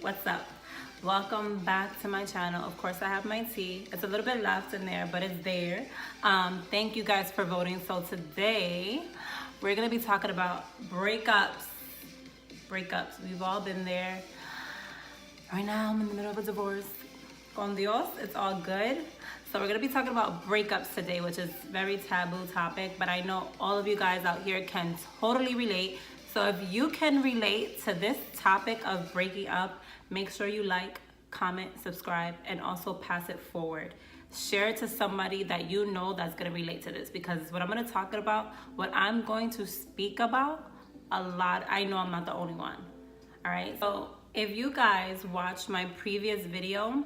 What's up? Welcome back to my channel. Of course, I have my tea. It's a little bit left in there, but it's there. Thank you guys for voting. So today, we're gonna be talking about breakups. Breakups. We've all been there. Right now, I'm in the middle of a divorce. Con Dios, it's all good. So we're gonna be talking about breakups today, which is a very taboo topic, but I know all of you guys out here can totally relate. So if you can relate to this topic of breaking up, make sure you like, comment, subscribe, and also pass it forward. Share it to somebody that you know that's gonna relate to this, because what I'm gonna talk about, what I'm going to speak about a lot, I know I'm not the only one. All right, so if you guys watched my previous video,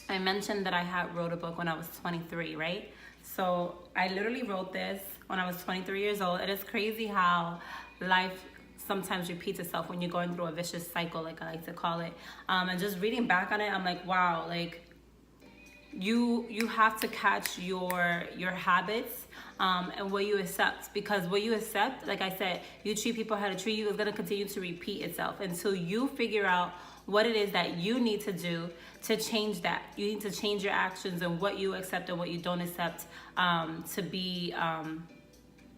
I mentioned that I had wrote a book when I was 23, right? So I literally wrote this when I was 23 years old. It is crazy how life sometimes repeats itself when you're going through a vicious cycle, like I like to call it. And just reading back on it, I'm like, wow, like you have to catch your habits and what you accept, because what you accept, like I said, you treat people how to treat you, is going to continue to repeat itself until you figure out what it is that you need to do to change that. You need to change your actions and what you accept and what you don't accept to be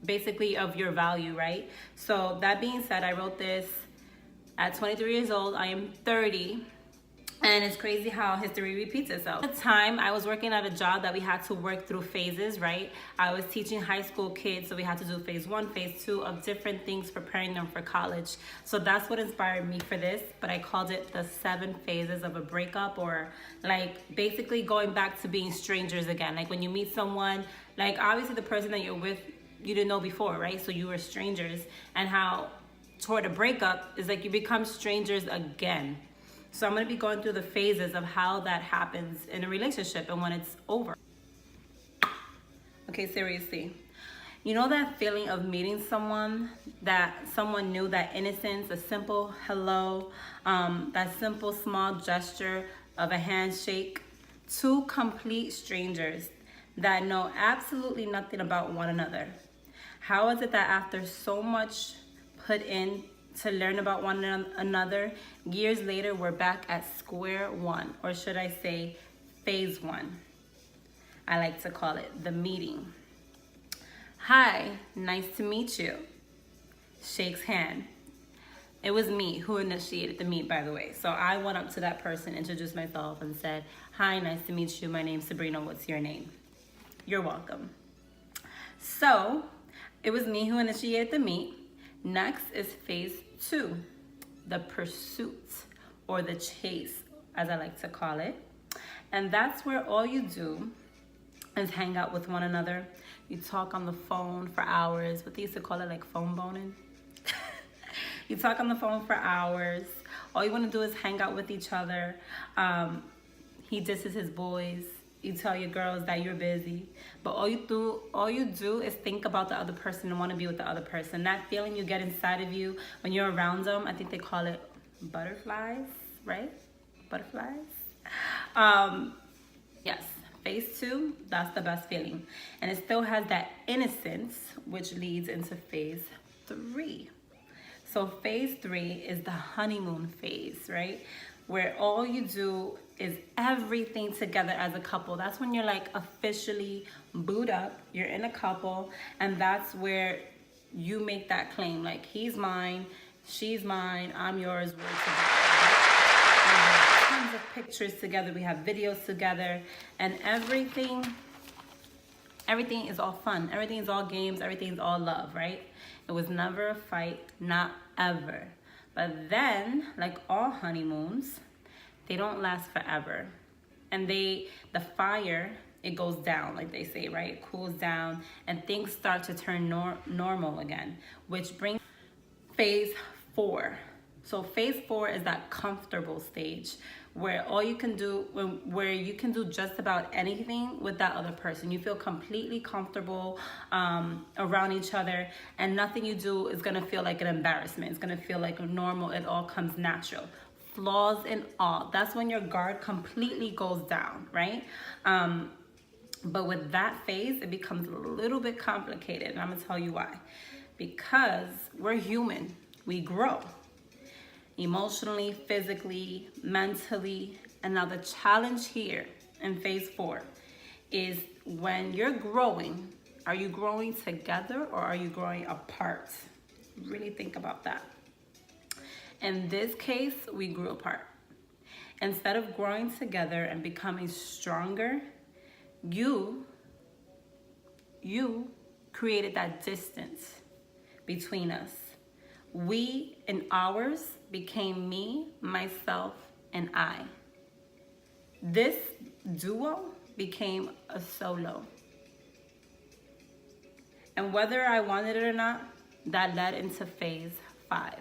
basically of your value, right? So that being said, I wrote this at 23 years old. I am 30. And it's crazy how history repeats itself. At the time, I was working at a job that we had to work through phases, right? I was teaching high school kids, so we had to do phase 1, phase 2 of different things, preparing them for college. So that's what inspired me for this, but I called it the 7 phases of a breakup, or like basically going back to being strangers again. Like when you meet someone, like obviously the person that you're with, you didn't know before, right? So you were strangers, and how toward a breakup is like you become strangers again. So I'm going to be going through the phases of how that happens in a relationship and when it's over. Okay, seriously. You know that feeling of meeting someone, that someone new, that innocence, a simple hello, that simple small gesture of a handshake? Two complete strangers that know absolutely nothing about one another. How is it that after so much put in to learn about one another, years later, we're back at square one, or should I say phase 1? I like to call it the meeting. Hi, nice to meet you. Shakes hand. It was me who initiated the meet, by the way. So I went up to that person, introduced myself, and said, hi, nice to meet you. My name's Sabrina. What's your name? You're welcome. So it was me who initiated the meet. Next is phase 2, the pursuit, or the chase, as I like to call it. And that's where all you do is hang out with one another. You talk on the phone for hours. What they used to call it, like phone boning. You talk on the phone for hours. All you want to do is hang out with each other. He disses his boys. You tell your girls that you're busy, but all you do is think about the other person and want to be with the other person. That feeling you get inside of you when you're around them, I think they call it butterflies, right? Butterflies. Yes, phase 2, that's the best feeling. And it still has that innocence, which leads into phase 3. So phase 3 is the honeymoon phase, right? Where all you do is everything together as a couple. That's when you're like officially booed up, you're in a couple, and that's where you make that claim, like he's mine, she's mine, I'm yours, we're together. We have tons of pictures together, we have videos together, and everything is all fun, everything is all games, everything's all love, right? It was never a fight, not ever. But then, like all honeymoons, they don't last forever. And the fire, it goes down, like they say, right? It cools down and things start to turn normal again, which brings phase 4. So phase 4 is that comfortable stage where all you can do, where you can do just about anything with that other person. You feel completely comfortable around each other, and nothing you do is gonna feel like an embarrassment. It's gonna feel like normal. It all comes natural. Flaws and all. That's when your guard completely goes down, right? But with that phase, it becomes a little bit complicated, and I'm gonna tell you why. Because we're human, we grow. emotionally, physically, mentally. And now the challenge here in phase 4 is when you're growing, are you growing together or are you growing apart? Really think about that. In this case, we grew apart. Instead of growing together and becoming stronger, you created that distance between us. We and ours became me, myself, and I. This duo became a solo. And whether I wanted it or not, that led into phase 5.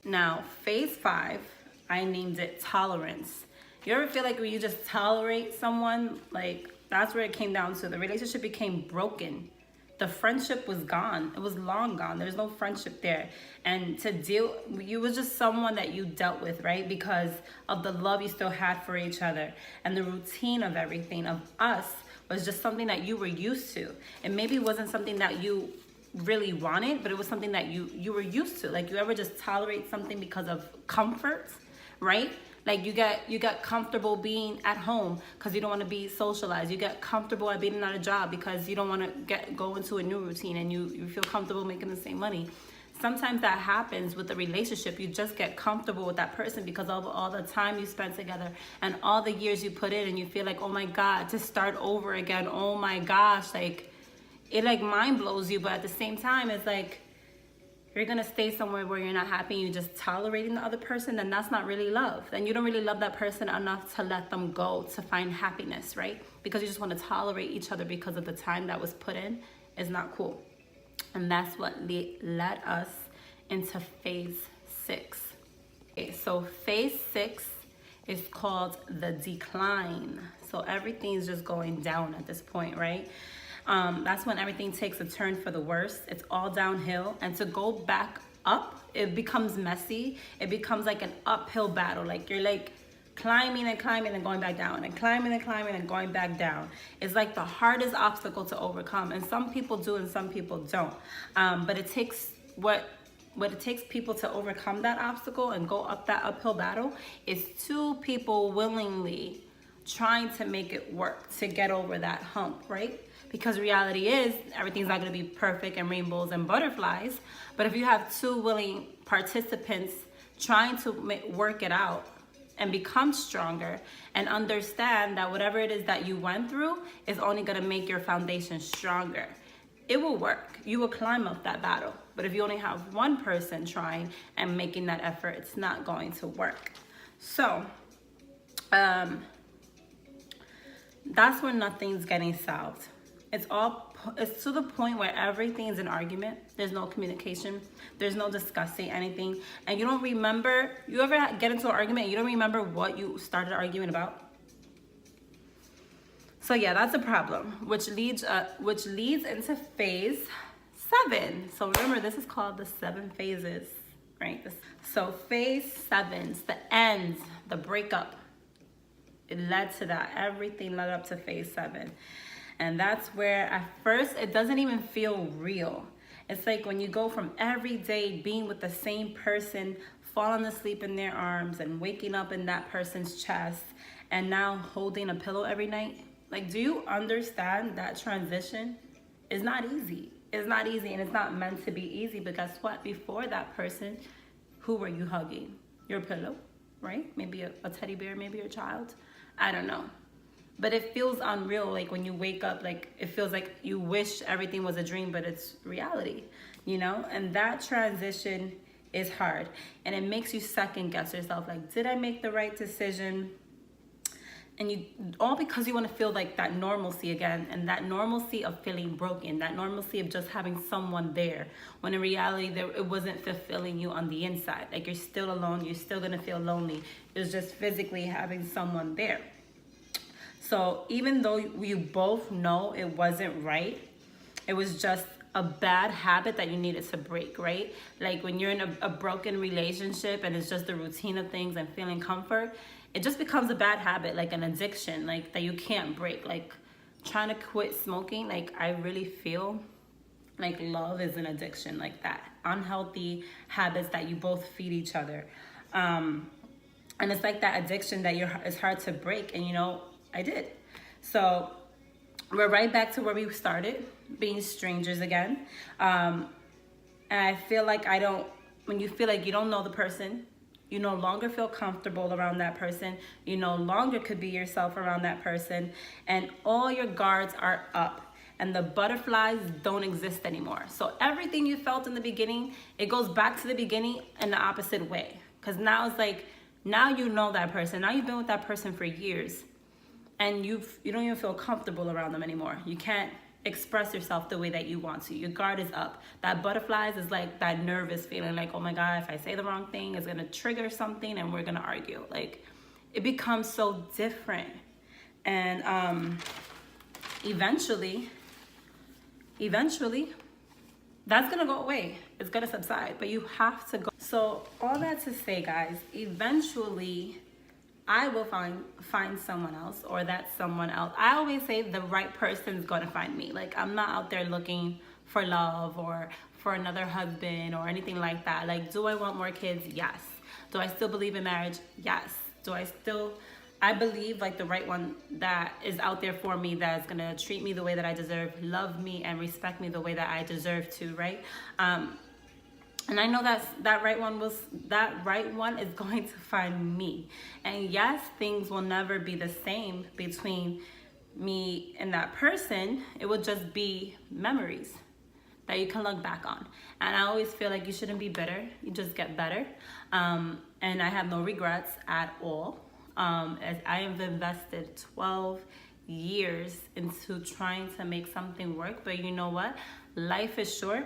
Now, phase 5, I named it tolerance. You ever feel like when you just tolerate someone, like that's where it came down to. The relationship became broken. The friendship was gone. It was long gone. There's no friendship there. And you was just someone that you dealt with, right? Because of the love you still had for each other. And the routine of everything, of us, was just something that you were used to. And maybe it wasn't something that you really wanted, but it was something that you were used to. Like, you ever just tolerate something because of comfort, right? Like you got comfortable being at home because you don't want to be socialized. You get comfortable at being at a job because you don't want to go into a new routine, and you feel comfortable making the same money. Sometimes that happens with a relationship. You just get comfortable with that person because of all the time you spent together and all the years you put in, and you feel like, oh my God, to start over again. Oh my gosh, like it like mind blows you, but at the same time, it's like, you're gonna stay somewhere where you're not happy and you're just tolerating the other person, then that's not really love. Then you don't really love that person enough to let them go to find happiness, right? Because you just want to tolerate each other because of the time that was put in is not cool. And that's what led us into phase 6. Okay, so phase 6 is called the decline. So everything's just going down at this point, right? That's when everything takes a turn for the worse. It's all downhill. And to go back up, it becomes messy. It becomes like an uphill battle. Like you're like climbing and climbing and going back down, and climbing and climbing and going back down. It's like the hardest obstacle to overcome. And some people do and some people don't. But it takes what it takes people to overcome that obstacle and go up that uphill battle is 2 people willingly trying to make it work to get over that hump, right? Because reality is everything's not going to be perfect and rainbows and butterflies. But if you have 2 willing participants trying to work it out and become stronger and understand that whatever it is that you went through is only going to make your foundation stronger, it will work. You will climb up that battle. But if you only have one person trying and making that effort, it's not going to work. So, that's when nothing's getting solved. It's to the point where everything's an argument. There's no communication. There's no discussing anything. And you don't remember, you ever get into an argument and you don't remember what you started arguing about? So yeah, that's a problem, which leads into phase 7. So remember, this is called the 7 phases, right? So phase 7, the end, the breakup. It led to that. Everything led up to phase 7. And that's where at first it doesn't even feel real. It's like when you go from every day being with the same person, falling asleep in their arms and waking up in that person's chest, and now holding a pillow every night. Like, do you understand that transition is not easy? It's not easy, and it's not meant to be easy. But guess what? Before that person, who were you hugging? Your pillow, right? Maybe a teddy bear, maybe your child. I don't know. But it feels unreal. Like when you wake up, like it feels like you wish everything was a dream, but it's reality, you know? And that transition is hard. And it makes you second guess yourself. Like, did I make the right decision? And all because you want to feel like that normalcy again, and that normalcy of feeling broken, that normalcy of just having someone there, when in reality it wasn't fulfilling you on the inside. Like, you're still alone, you're still gonna feel lonely. It's just physically having someone there. So even though you both know it wasn't right, it was just a bad habit that you needed to break, right? Like when you're in a broken relationship and it's just the routine of things and feeling comfort, it just becomes a bad habit, like an addiction, like that you can't break. Like trying to quit smoking, like I really feel Like love is an addiction, like that. Unhealthy habits that you both feed each other. And it's like that addiction that it's hard to break. And I did. So we're right back to where we started, being strangers again. And I feel like when you feel like you don't know the person, you no longer feel comfortable around that person, you no longer could be yourself around that person, and all your guards are up and the butterflies don't exist anymore. So everything you felt in the beginning, it goes back to the beginning in the opposite way. Because now it's like, now you know that person, now you've been with that person for years, and you don't even feel comfortable around them anymore. You can't express yourself the way that you want to. Your guard is up. That butterflies is like that nervous feeling, like, oh my God, if I say the wrong thing, it's gonna trigger something and we're gonna argue. Like, it becomes so different. And eventually, that's gonna go away. It's gonna subside, but you have to go. So all that to say, guys, eventually I will find someone else, or that someone else. I always say the right person's gonna find me. Like, I'm not out there looking for love or for another husband or anything like that. Like, do I want more kids? Yes. Do I still believe in marriage? Yes. I believe like the right one that is out there for me, that's gonna treat me the way that I deserve, love me and respect me the way that I deserve to, right? And I know that right one is going to find me. And yes, things will never be the same between me and that person. It will just be memories that you can look back on. And I always feel like you shouldn't be bitter. You just get better. And I have no regrets at all. As I have invested 12 years into trying to make something work. But you know what? Life is short.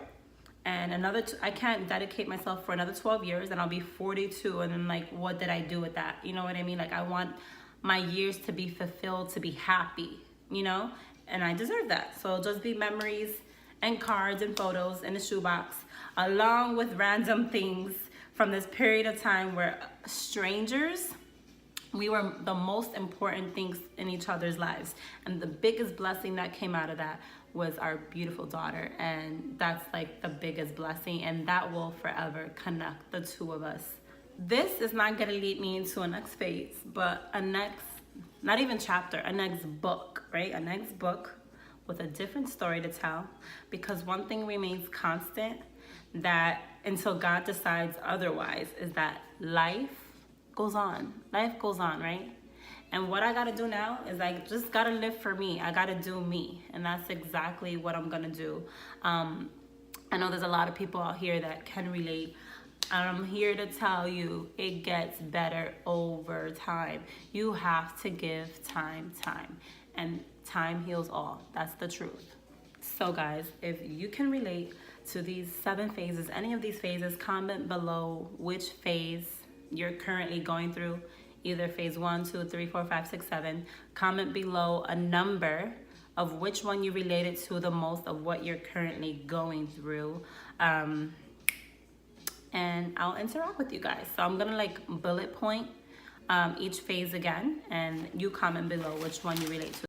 And I can't dedicate myself for another 12 years and I'll be 42. And then like, what did I do with that? You know what I mean? Like, I want my years to be fulfilled, to be happy, and I deserve that. So it'll just be memories and cards and photos in the shoebox, along with random things from this period of time where strangers, we were the most important things in each other's lives. And the biggest blessing that came out of that was our beautiful daughter. And that's like the biggest blessing, and that will forever connect the two of us. This is not gonna lead me into a next phase, but not even chapter, a next book, right? A next book with a different story to tell. Because one thing remains constant, that until God decides otherwise, is that life goes on. Life goes on, right? And what I gotta do now is I just gotta live for me. I gotta do me. And that's exactly what I'm gonna do. I know there's a lot of people out here that can relate. I'm here to tell you, it gets better over time. You have to give time. And time heals all. That's the truth. So guys, if you can relate to these 7 phases, any of these phases, comment below which phase you're currently going through, either phase 1, 2, 3, 4, 5, 6, 7. Comment below a number of which one you related to the most of what you're currently going through. And I'll interact with you guys. So I'm gonna like bullet point each phase again, and you comment below which one you relate to.